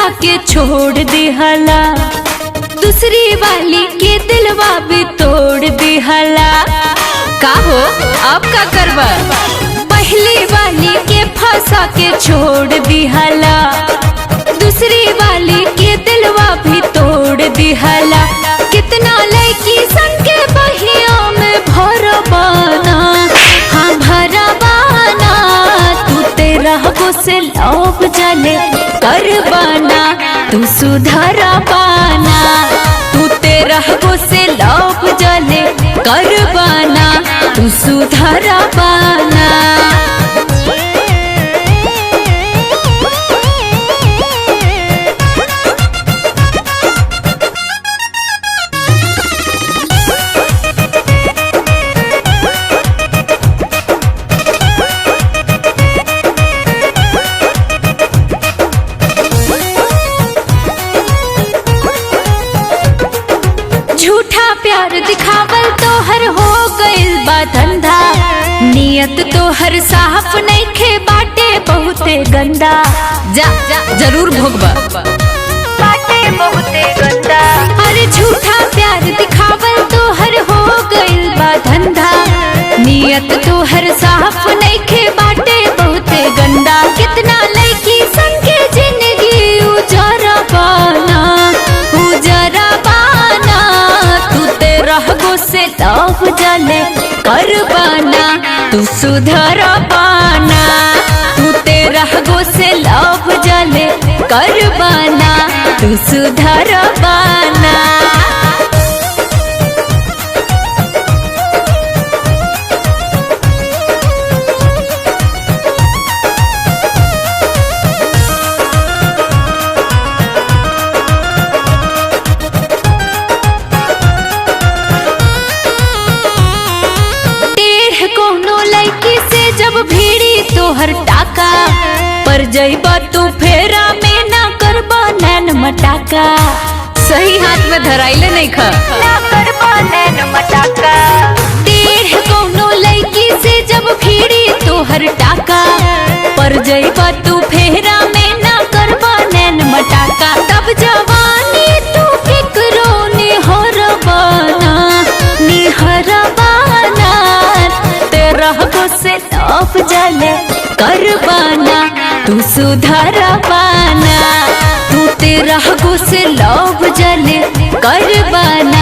फंसा के छोड़ दिहला, दूसरी वाली के दिलवा भी तोड़ दिहला। का हो अब का करबा? पहली वाली के फंसा के छोड़ दिहला, दूसरी वाली के दिलवा भी तोड़ दिहला। कितना लड़की सन के बहिया में भरबाना, हाँ भरबाना। तू तेरा हो से लौप जले करबाना, तू सुधरबाना। तू तेरा हो से लौप जले करबाना, तू सुधरबाना। झूठा प्यार दिखावल तो हर हो गइल बा धंधा, नियत तो हर साफ नइखे बाटे बहुते गंदा। जा जा जरूर भोगबा, बाटे बहुते गंदा। अरे झूठा प्यार दिखावल तो हर हो गइल बा धंधा, नियत तो हर साफ नइखे बाटे बहुते गंदा। कितना लड़की सन के जिंदगी उजरा बाना, उजरा बाना। तू तेरा गो से लौप जले करबाना, तू सुधरबाना। तू तेरा गो से लौप जले करबाना, तू सुधरबाना। जब भीड़ी तोहर टाका पर जइबा तू फेरा में ना करबा नैन मटाका। सही हाथ में धराइले नहीं खा ना करबा नैन मटाका। टेढ़ कोनो लड़की से जब भीड़ी तोहर टाका पर जइबा तू फेरा में ना करबा नैन मटाका। तब जवानी तू केकरो निहरबाना, निहरबाना। तेरा गो से लौप जले करबाना, तू सुधरबाना। तू तेरा गो से लौप जले करबाना,